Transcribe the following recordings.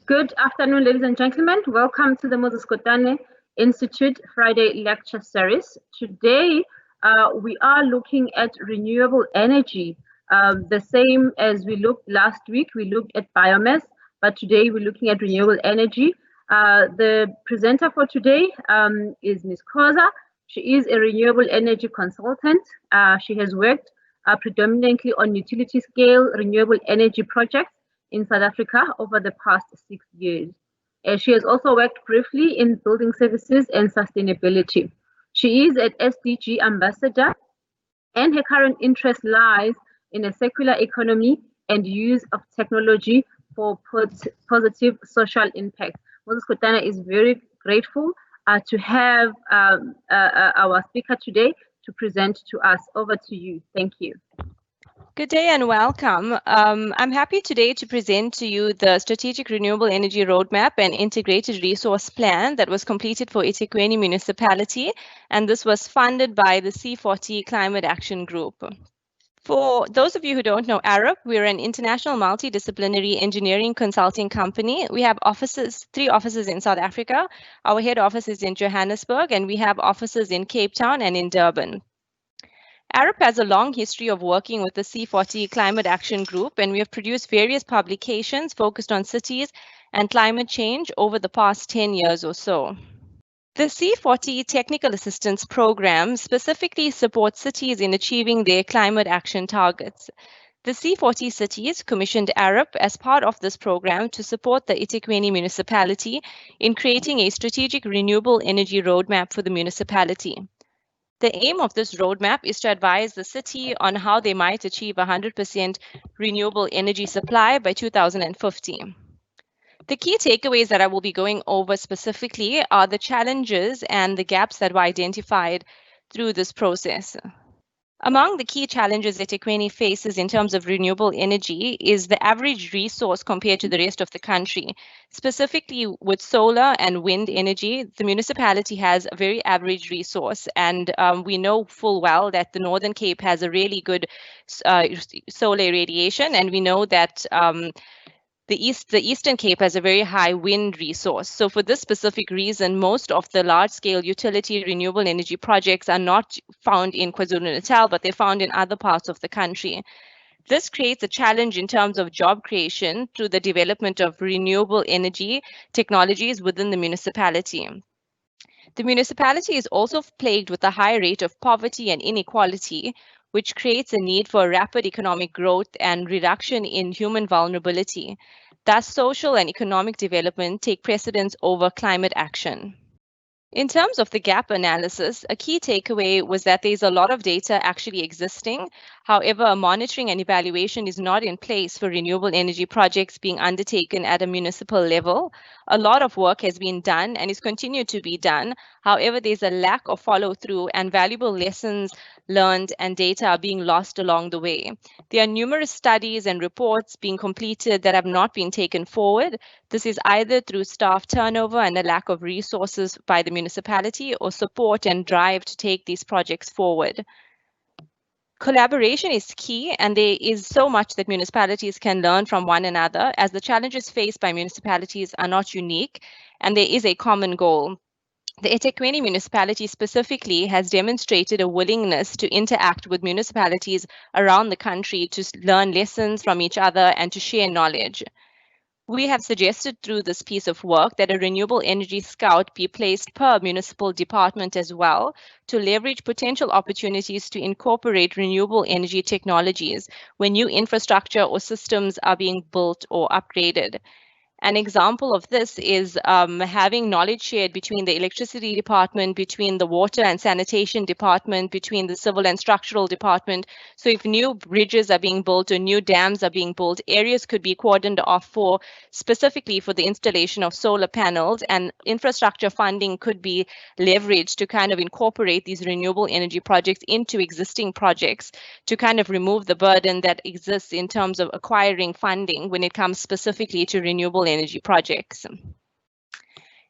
Good afternoon, ladies and gentlemen. Welcome to the Moses Kotane Institute Friday Lecture Series. Today, we are looking at renewable energy. The same as we looked last week, we looked at biomass, but today we're looking at renewable energy. The presenter for today is Ms. Koza. She is a renewable energy consultant. She has worked predominantly on utility scale renewable energy projects in South Africa over the past 6 years. She has also worked briefly in building services and sustainability. She is an SDG ambassador, and her current interest lies in a circular economy and use of technology for positive social impact. Moses Kotane is very grateful to have our speaker today to present to us. Over to you. Thank you. Good day and welcome. I'm happy today to present to you the Strategic Renewable Energy Roadmap and Integrated Resource Plan that was completed for eThekwini Municipality, and this was funded by the C40 Climate Action Group. For those of you who don't know Arup, we're an international multidisciplinary engineering consulting company. We have three offices in South Africa. Our head office is in Johannesburg, and we have offices in Cape Town and in Durban. Arup has a long history of working with the C40 Climate Action Group, and we have produced various publications focused on cities and climate change over the past 10 years or so. The C40 Technical Assistance Program specifically supports cities in achieving their climate action targets. The C40 cities commissioned Arup as part of this program to support the eThekwini municipality in creating a strategic renewable energy roadmap for the municipality. The aim of this roadmap is to advise the city on how they might achieve 100% renewable energy supply by 2050. The key takeaways that I will be going over specifically are the challenges and the gaps that were identified through this process. Among the key challenges that eThekwini faces in terms of renewable energy is the average resource compared to the rest of the country. Specifically with solar and wind energy, the municipality has a very average resource, and we know full well that the Northern Cape has a really good solar radiation, and we know that the Eastern Cape has a very high wind resource. So for this specific reason, most of the large-scale utility renewable energy projects are not found in KwaZulu-Natal, but they're found in other parts of the country. This creates a challenge in terms of job creation through the development of renewable energy technologies within the municipality. The municipality is also plagued with a high rate of poverty and inequality, which creates a need for rapid economic growth and reduction in human vulnerability. Thus, social and economic development take precedence over climate action. In terms of the gap analysis, a key takeaway was that there's a lot of data actually existing. However, monitoring and evaluation is not in place for renewable energy projects being undertaken at a municipal level. A lot of work has been done and is continued to be done. However, there's a lack of follow-through, and valuable lessons learned and data are being lost along the way. There are numerous studies and reports being completed that have not been taken forward. This is either through staff turnover and a lack of resources by the municipality, or support and drive to take these projects forward. Collaboration is key, and there is so much that municipalities can learn from one another, as the challenges faced by municipalities are not unique, and there is a common goal. The eThekwini municipality specifically has demonstrated a willingness to interact with municipalities around the country to learn lessons from each other and to share knowledge. We have suggested through this piece of work that a renewable energy scout be placed per municipal department as well, to leverage potential opportunities to incorporate renewable energy technologies when new infrastructure or systems are being built or upgraded. An example of this is having knowledge shared between the electricity department, between the water and sanitation department, between the civil and structural department. So if new bridges are being built or new dams are being built, areas could be cordoned off for specifically for the installation of solar panels, and infrastructure funding could be leveraged to kind of incorporate these renewable energy projects into existing projects to kind of remove the burden that exists in terms of acquiring funding when it comes specifically to renewable energy projects.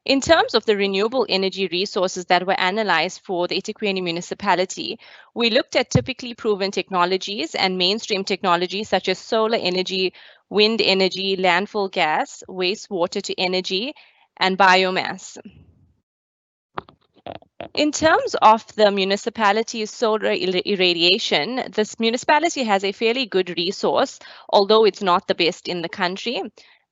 In terms of the renewable energy resources that were analyzed for the eThekwini municipality, we looked at typically proven technologies and mainstream technologies such as solar energy, wind energy, landfill gas, wastewater to energy, and biomass. In terms of the municipality's solar irradiation, this municipality has a fairly good resource, although it's not the best in the country.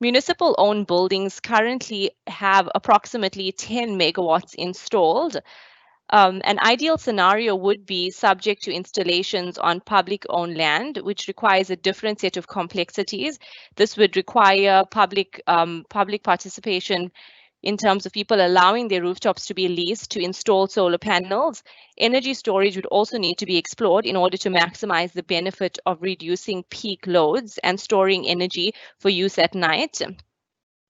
Municipal-owned buildings currently have approximately 10 megawatts installed. An ideal scenario would be subject to installations on public-owned land, which requires a different set of complexities. This would require public participation in terms of people allowing their rooftops to be leased to install solar panels. Energy storage would also need to be explored in order to maximize the benefit of reducing peak loads and storing energy for use at night.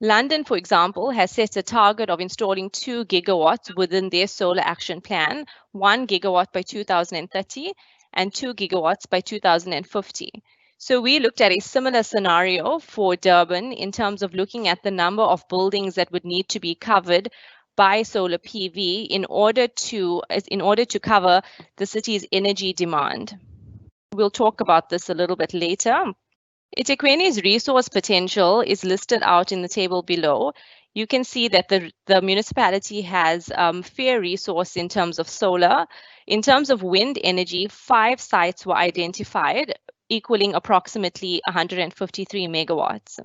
London, for example, has set a target of installing 2 gigawatts within their solar action plan, 1 gigawatt by 2030 and 2 gigawatts by 2050. So we looked at a similar scenario for Durban in terms of looking at the number of buildings that would need to be covered by solar PV in order to cover the city's energy demand. We'll talk about this a little bit later. eThekwini's resource potential is listed out in the table below. You can see that the municipality has fair resource in terms of solar. In terms of wind energy, 5 sites were identified, equaling approximately 153 megawatts.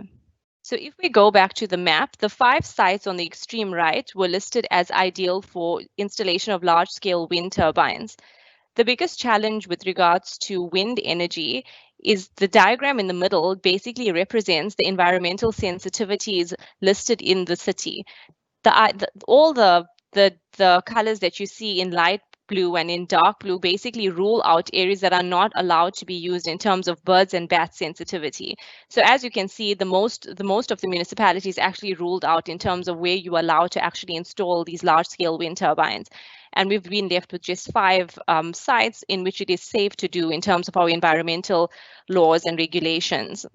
So if we go back to the map, the 5 sites on the extreme right were listed as ideal for installation of large-scale wind turbines. The biggest challenge with regards to wind energy is the diagram in the middle basically represents the environmental sensitivities listed in the city. All the colors that you see in light blue and in dark blue basically rule out areas that are not allowed to be used in terms of birds and bats sensitivity. So as you can see, the most of the municipalities actually ruled out in terms of where you are allowed to actually install these large-scale wind turbines. And we've been left with just 5 sites in which it is safe to do in terms of our environmental laws and regulations.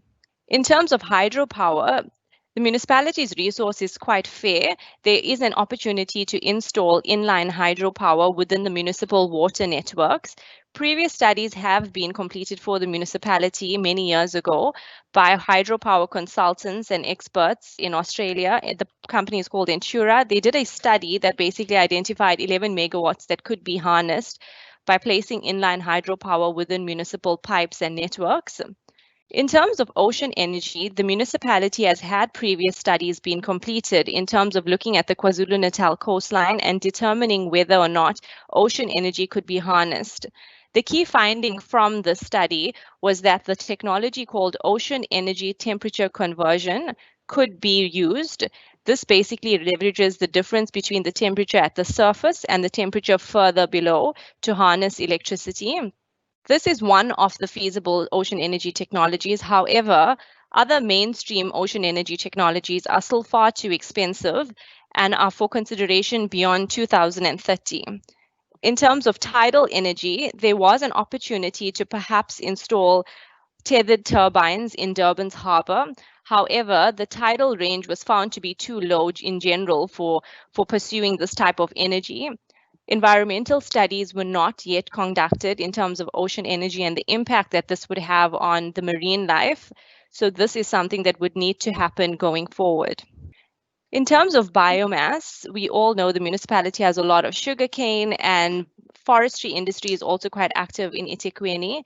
In terms of hydropower, the municipality's resource is quite fair. There is an opportunity to install inline hydropower within the municipal water networks. Previous studies have been completed for the municipality many years ago by hydropower consultants and experts in Australia. The company is called Entura. They did a study that basically identified 11 megawatts that could be harnessed by placing inline hydropower within municipal pipes and networks. In terms of ocean energy, the municipality has had previous studies being completed in terms of looking at the KwaZulu-Natal coastline and determining whether or not ocean energy could be harnessed. The key finding from the study was that the technology called ocean energy temperature conversion could be used. This basically leverages the difference between the temperature at the surface and the temperature further below to harness electricity. This is one of the feasible ocean energy technologies. However, other mainstream ocean energy technologies are still far too expensive and are for consideration beyond 2030. In terms of tidal energy, there was an opportunity to perhaps install tethered turbines in Durban's harbour. However, the tidal range was found to be too low in general for pursuing this type of energy. Environmental studies were not yet conducted in terms of ocean energy and the impact that this would have on the marine life. So this is something that would need to happen going forward. In terms of biomass, we all know the municipality has a lot of sugarcane, and forestry industry is also quite active in eThekwini.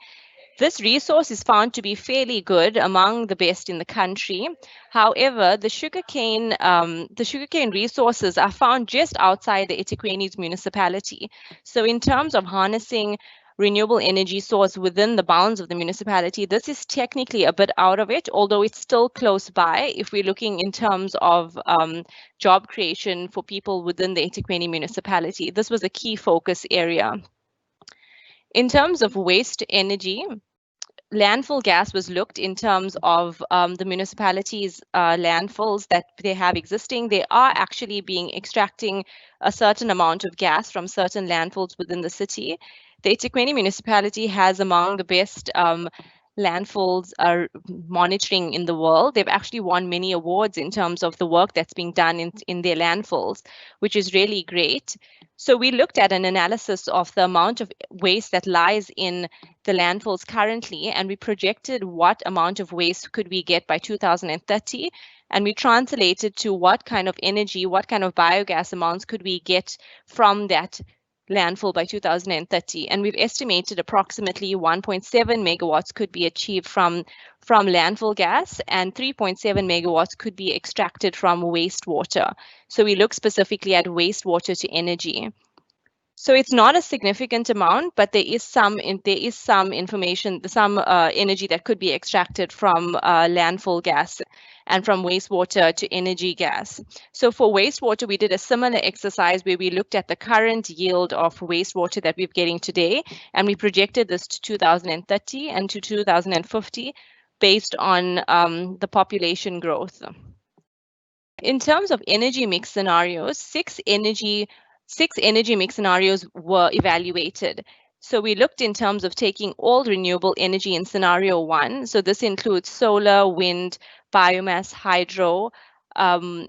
This resource is found to be fairly good, among the best in the country. However, the sugarcane resources are found just outside the eThekwini's municipality. So in terms of harnessing renewable energy source within the bounds of the municipality, this is technically a bit out of it, although it's still close by if we're looking in terms of job creation for people within the eThekwini municipality. This was a key focus area. In terms of waste energy, landfill gas was looked in terms of the municipality's landfills that they have existing. They are actually extracting a certain amount of gas from certain landfills within the city. The eThekwini municipality has among the best landfills monitoring in the world. They've actually won many awards in terms of the work that's being done in their landfills, which is really great. So we looked at an analysis of the amount of waste that lies in the landfills currently, and we projected what amount of waste could we get by 2030. And we translated to what kind of energy, what kind of biogas amounts could we get from that landfill by 2030. And we've estimated approximately 1.7 megawatts could be achieved from landfill gas, and 3.7 megawatts could be extracted from wastewater. So we look specifically at wastewater to energy. So it's not a significant amount, but there is some information, some energy that could be extracted from landfill gas and from wastewater to energy gas. So for wastewater, we did a similar exercise where we looked at the current yield of wastewater that we're getting today, and we projected this to 2030 and to 2050 based on the population growth. In terms of energy mix scenarios, six energy mix scenarios were evaluated. So we looked in terms of taking all renewable energy in scenario 1. So this includes solar, wind, biomass, hydro, and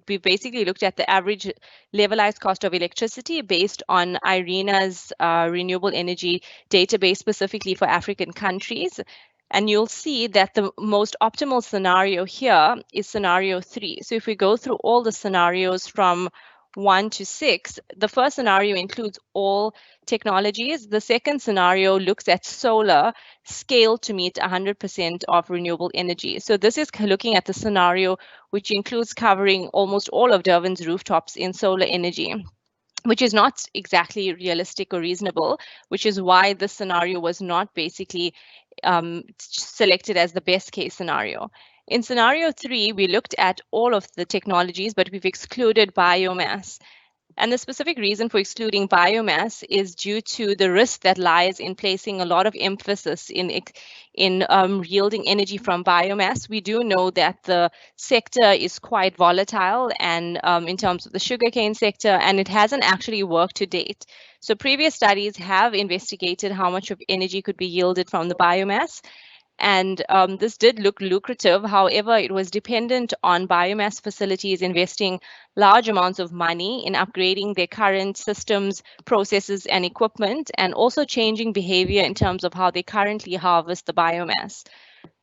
we basically looked at the average levelized cost of electricity based on IRENA's renewable energy database specifically for African countries. And you'll see that the most optimal scenario here is scenario 3. So if we go through all the scenarios from 1 to 6, the first scenario includes all technologies. The second scenario looks at solar scale to meet 100% of renewable energy. So this is looking at the scenario which includes covering almost all of Durban's rooftops in solar energy, which is not exactly realistic or reasonable, which is why this scenario was not basically selected as the best case scenario. In scenario 3, we looked at all of the technologies, but we've excluded biomass. And the specific reason for excluding biomass is due to the risk that lies in placing a lot of emphasis in yielding energy from biomass. We do know that the sector is quite volatile, and in terms of the sugarcane sector, and it hasn't actually worked to date. So previous studies have investigated how much of energy could be yielded from the biomass. And this did look lucrative. However, it was dependent on biomass facilities investing large amounts of money in upgrading their current systems, processes, and equipment, and also changing behavior in terms of how they currently harvest the biomass.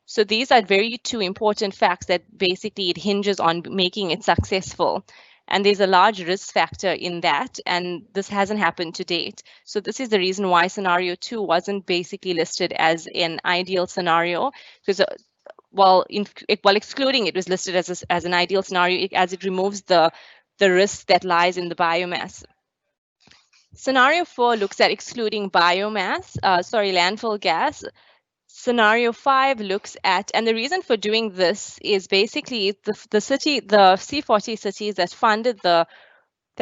So these are two important facts that basically it hinges on making it successful. And there's a large risk factor in that, and this hasn't happened to date. So this is the reason why scenario 2 wasn't basically listed as an ideal scenario, because while excluding it was listed as an ideal scenario, as it removes the risk that lies in the biomass. Scenario 4 looks at excluding landfill gas. Scenario 5 looks at, and the reason for doing this is basically the C40 cities that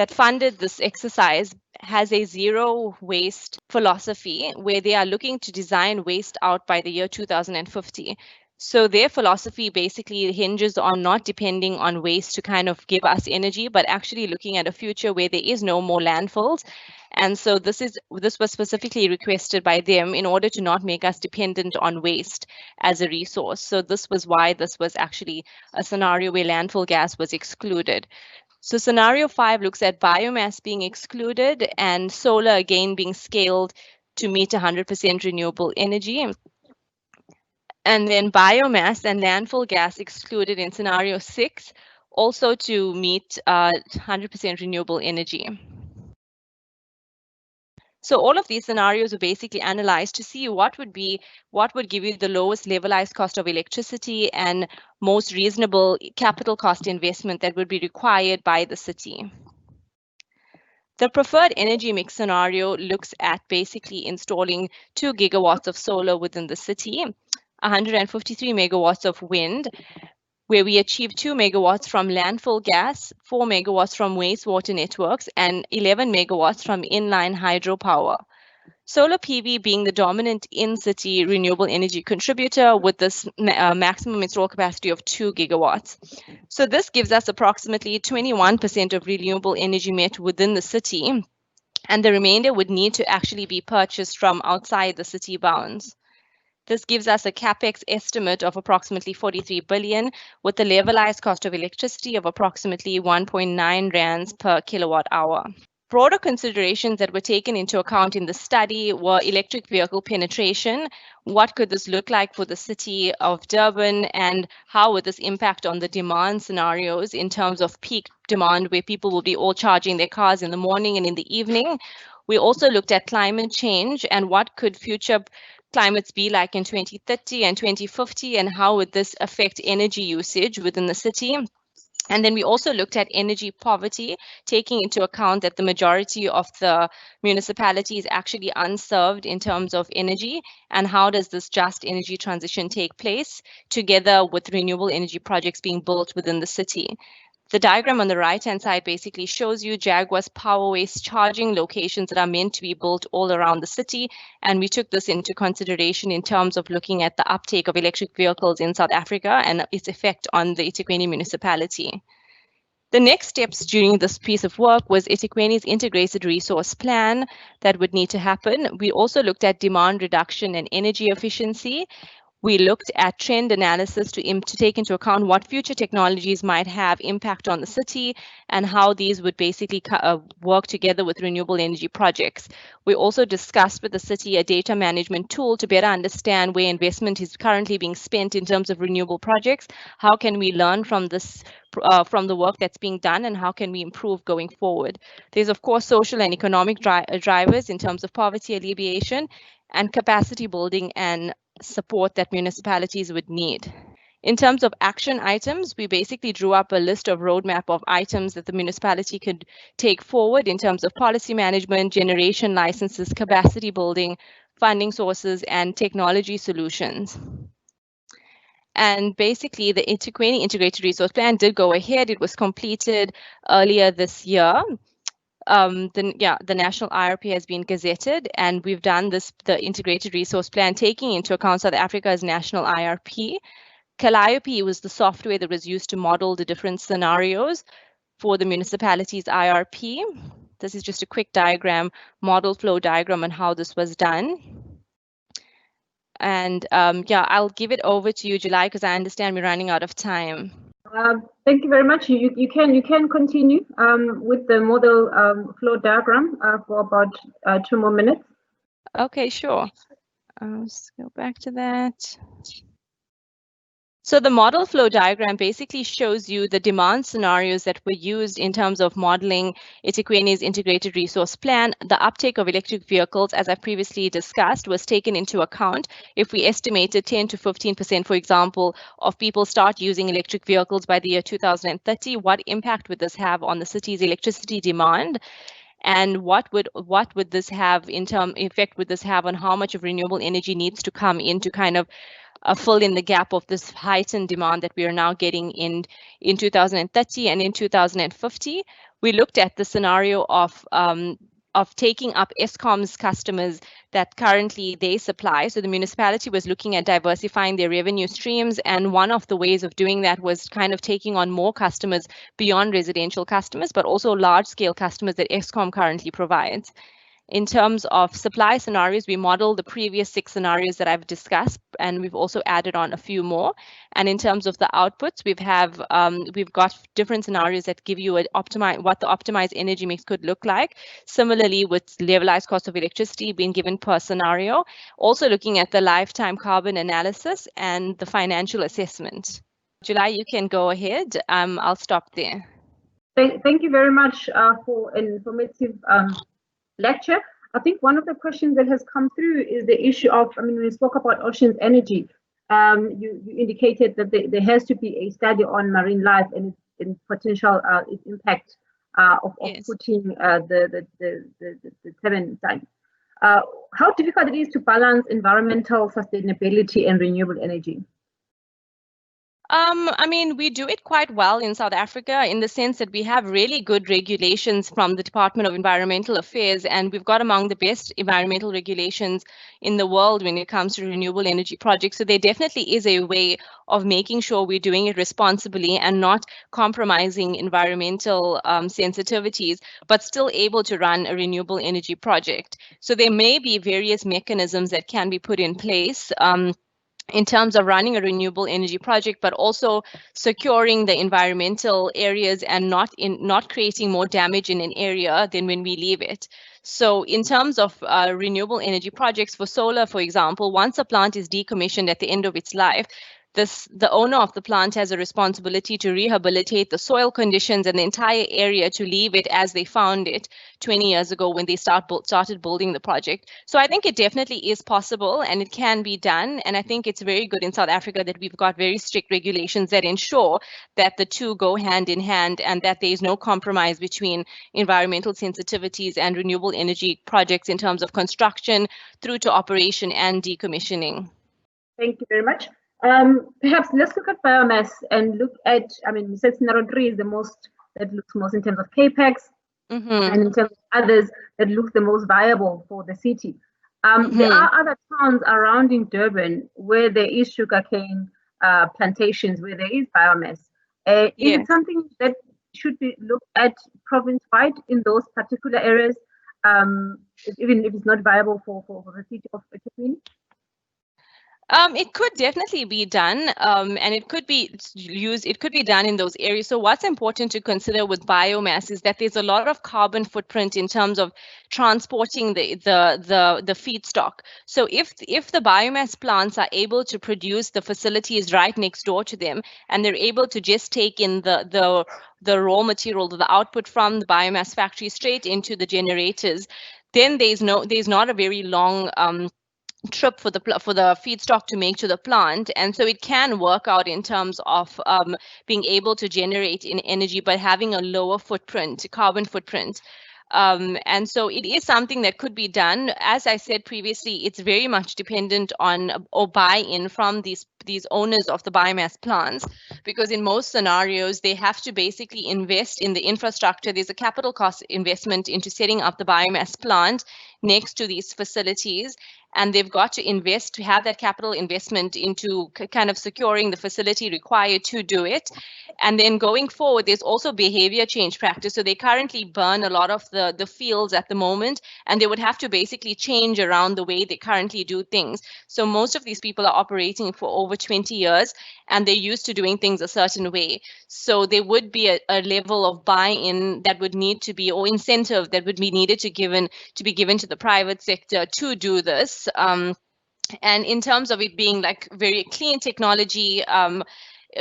funded this exercise has a zero waste philosophy where they are looking to design waste out by the year 2050. So their philosophy basically hinges on not depending on waste to kind of give us energy, but actually looking at a future where there is no more landfills. And so this was specifically requested by them in order to not make us dependent on waste as a resource. So this was why this was actually a scenario where landfill gas was excluded. So scenario 5 looks at biomass being excluded and solar again being scaled to meet 100% renewable energy. And then biomass and landfill gas excluded in scenario 6, also to meet 100% renewable energy. So all of these scenarios were basically analyzed to see what would give you the lowest levelized cost of electricity and most reasonable capital cost investment that would be required by the city. The preferred energy mix scenario looks at basically installing 2 gigawatts of solar within the city, 153 megawatts of wind, where we achieve 2 megawatts from landfill gas, 4 megawatts from wastewater networks, and 11 megawatts from inline hydropower. Solar PV being the dominant in-city renewable energy contributor with this maximum installed capacity of 2 gigawatts. So this gives us approximately 21% of renewable energy met within the city, and the remainder would need to actually be purchased from outside the city bounds. This gives us a capex estimate of approximately 43 billion, with a levelized cost of electricity of approximately 1.9 rands per kilowatt hour. Broader considerations that were taken into account in the study were electric vehicle penetration. What could this look like for the city of Durban, and how would this impact on the demand scenarios in terms of peak demand, where people will be all charging their cars in the morning and in the evening? We also looked at climate change and what could future climates be like in 2030 and 2050, and how would this affect energy usage within the city? And then we also looked at energy poverty, taking into account that the majority of the municipality is actually unserved in terms of energy, and how does this just energy transition take place together with renewable energy projects being built within the city. The diagram on the right-hand side basically shows you Jaguar's power waste charging locations that are meant to be built all around the city. And we took this into consideration in terms of looking at the uptake of electric vehicles in South Africa and its effect on the eThekwini municipality. The next steps during this piece of work was eThekwini's integrated resource plan that would need to happen. We also looked at demand reduction and energy efficiency. We looked at trend analysis to take into account what future technologies might have impact on the city and how these would basically work together with renewable energy projects. We also discussed with the city a data management tool to better understand where investment is currently being spent in terms of renewable projects. How can we learn from this, from the work that's being done, and how can we improve going forward? There's of course social and economic drivers in terms of poverty alleviation and capacity building and support that municipalities would need. In terms of action items, we basically drew up a list of roadmap of items that the municipality could take forward in terms of policy management, generation licenses, capacity building, funding sources, and technology solutions. And basically, the eThekwini Integrated Resource Plan did go ahead. It was completed earlier this year. The national IRP has been gazetted, and we've done the integrated resource plan taking into account South Africa's national IRP. Calliope was the software that was used to model the different scenarios for the municipality's IRP. This is just a quick diagram, model flow diagram on how this was done. And I'll give it over to you, July, because I understand we're running out of time. Thank you very much. You can continue with the model flow diagram for about 2 more minutes. Okay, sure. Let's go back to that. So the model flow diagram basically shows you the demand scenarios that were used in terms of modeling eThekwini's integrated resource plan. The uptake of electric vehicles, as I previously discussed, was taken into account. If we estimated 10 to 15%, for example, of people start using electric vehicles by the year 2030, what impact would this have on the city's electricity demand? And what would this have effect would this have on how much of renewable energy needs to come in to kind of fill in the gap of this heightened demand that we are now getting in 2030 and in 2050. We looked at the scenario of taking up Eskom's customers that currently they supply. So the municipality was looking at diversifying their revenue streams, and one of the ways of doing that was kind of taking on more customers beyond residential customers, but also large-scale customers that Eskom currently provides. In terms of supply scenarios, we modeled the previous 6 scenarios that I've discussed, and we've also added on a few more. And in terms of the outputs, we've got different scenarios that give you what the optimized energy mix could look like. Similarly, with levelized cost of electricity being given per scenario, also looking at the lifetime carbon analysis and the financial assessment. July, you can go ahead. I'll stop there. Thank you very much for an informative lecture. I think one of the questions that has come through is the issue of, when we spoke about oceans energy, you indicated that there has to be a study on marine life and its potential its impact of yes. Putting the turbine side. How difficult it is to balance environmental sustainability and renewable energy? I mean, we do it quite well in South Africa in the sense that we have really good regulations from the Department of Environmental Affairs, and we've got among the best environmental regulations in the world when it comes to renewable energy projects. So there definitely is a way of making sure we're doing it responsibly and not compromising environmental sensitivities, but still able to run a renewable energy project. So there may be various mechanisms that can be put in place. In terms of running a renewable energy project, but also securing the environmental areas and not creating more damage in an area than when we leave it. So in terms of renewable energy projects for solar, for example, once a plant is decommissioned at the end of its life, the owner of the plant has a responsibility to rehabilitate the soil conditions and the entire area to leave it as they found it 20 years ago when they started building the project. So I think it definitely is possible and it can be done. And I think it's very good in South Africa that we've got very strict regulations that ensure that the two go hand in hand and that there is no compromise between environmental sensitivities and renewable energy projects in terms of construction through to operation and decommissioning. Thank you very much. Perhaps let's look at biomass and look at, I mean, you said scenario 3 is the most, that looks most in terms of capex, and in terms of others that look the most viable for the city. There are other towns around in Durban where there is sugarcane plantations, where there is biomass. Is it something that should be looked at province-wide in those particular areas, even if it's not viable for the city of eThekwini? It could definitely be done, and it could be used. It could be done in those areas. So what's important to consider with biomass is that there's a lot of carbon footprint in terms of transporting the feedstock. So if the biomass plants are able to produce the facilities right next door to them, and they're able to just take in the raw material, the output from the biomass factory straight into the generators, then there's not a very long trip for the feedstock to make to the plant, and so it can work out in terms of being able to generate in energy but having a lower carbon footprint. And so it is something that could be done. As I said previously, it's very much dependent on or buy-in from these owners of the biomass plants, because in most scenarios, they have to basically invest in the infrastructure. There's a capital cost investment into setting up the biomass plant next to these facilities, and they've got to invest to have that capital investment into kind of securing the facility required to do it. And then going forward, there's also behavior change practice. So they currently burn a lot of the fields at the moment, and they would have to basically change around the way they currently do things. So most of these people are operating for over 20 years, and they're used to doing things a certain way. So there would be a level of buy-in that would need to be, or incentive that would be needed to be given to the private sector to do this. And in terms of it being like very clean technology,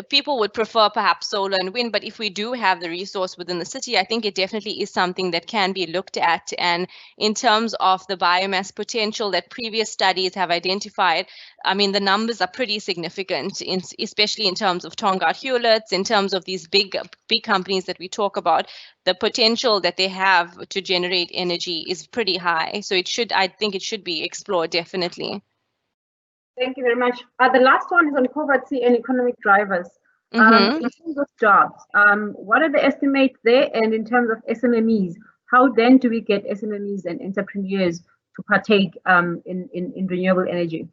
people would prefer perhaps solar and wind, but if we do have the resource within the city, I think it definitely is something that can be looked at. And in terms of the biomass potential that previous studies have identified, I mean, the numbers are pretty significant, especially in terms of Tongaat Hewlett's, in terms of these big companies that we talk about. The potential that they have to generate energy is pretty high. So I think it should be explored, definitely. Thank you very much. The last one is on poverty and economic drivers. In terms of jobs, what are the estimates there? And in terms of SMMEs, how then do we get SMMEs and entrepreneurs to partake in renewable energy?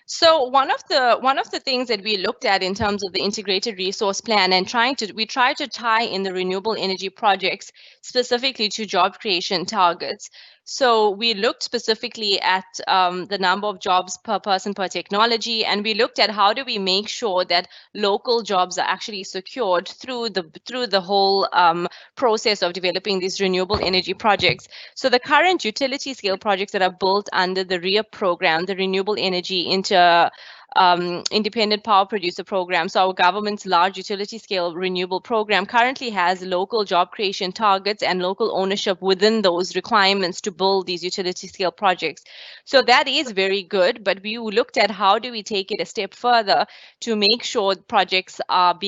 So one of the things that we looked at in terms of the integrated resource plan and we tried to tie in the renewable energy projects specifically to job creation targets. So we looked specifically at the number of jobs per person per technology, and we looked at how do we make sure that local jobs are actually secured through the whole process of developing these renewable energy projects. So the current utility scale projects that are built under the REAP program, the Renewable Energy Independent Power Producer Program. So our government's large utility scale renewable program currently has local job creation targets and local ownership within those requirements to build these utility scale projects. So that is very good, but we looked at how do we take it a step further to make sure projects are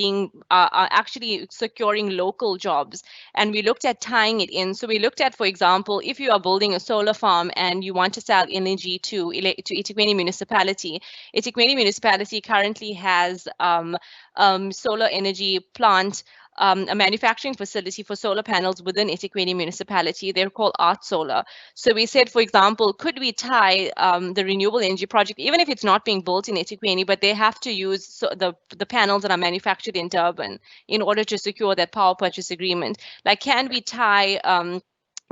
actually securing local jobs. And we looked at tying it in. So we looked at, for example, if you are building a solar farm and you want to sell energy to eThekwini municipality, eThekwini eThekwini municipality currently has solar energy plant, a manufacturing facility for solar panels within eThekwini municipality. They're called Art Solar. So we said, for example, could we tie the renewable energy project, even if it's not being built in eThekwini, but they have to use the panels that are manufactured in Durban in order to secure that power purchase agreement? Like, can we tie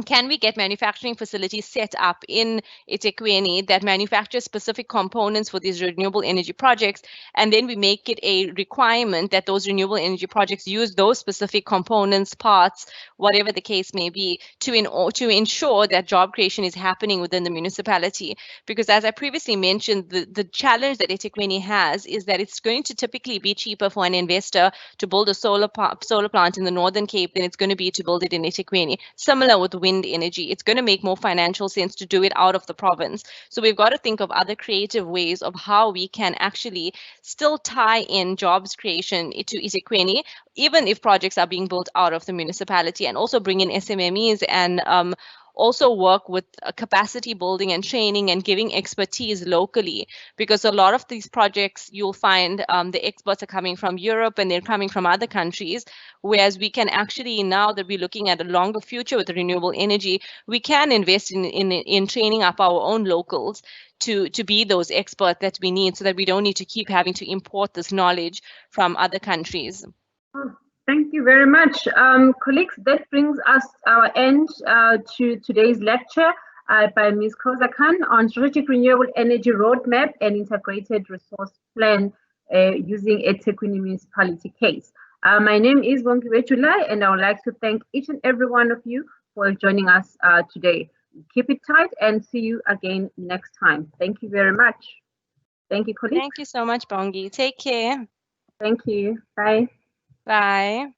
can we get manufacturing facilities set up in eThekwini that manufacture specific components for these renewable energy projects, and then we make it a requirement that those renewable energy projects use those specific components, parts, whatever the case may be, to ensure that job creation is happening within the municipality? Because as I previously mentioned, the challenge that eThekwini has is that it's going to typically be cheaper for an investor to build a solar plant in the Northern Cape than it's going to be to build it in eThekwini. Similar with wind energy, it's going to make more financial sense to do it out of the province. So we've got to think of other creative ways of how we can actually still tie in jobs creation to eThekwini, even if projects are being built out of the municipality, and also bring in SMMEs and also work with capacity building and training and giving expertise locally, because a lot of these projects you'll find the experts are coming from Europe and they're coming from other countries, whereas we can actually, now that we're looking at a longer future with the renewable energy, we can invest in training up our own locals to be those experts that we need, so that we don't need to keep having to import this knowledge from other countries. Thank you very much. Colleagues, that brings us our end to today's lecture by Ms. Khoza Khan on Strategic Renewable Energy Roadmap and Integrated Resource Plan using eThekwini Municipality case. My name is Bongiwe July, and I would like to thank each and every one of you for joining us today. Keep it tight and see you again next time. Thank you very much. Thank you, colleagues. Thank you so much, Bongi. Take care. Thank you. Bye. Bye.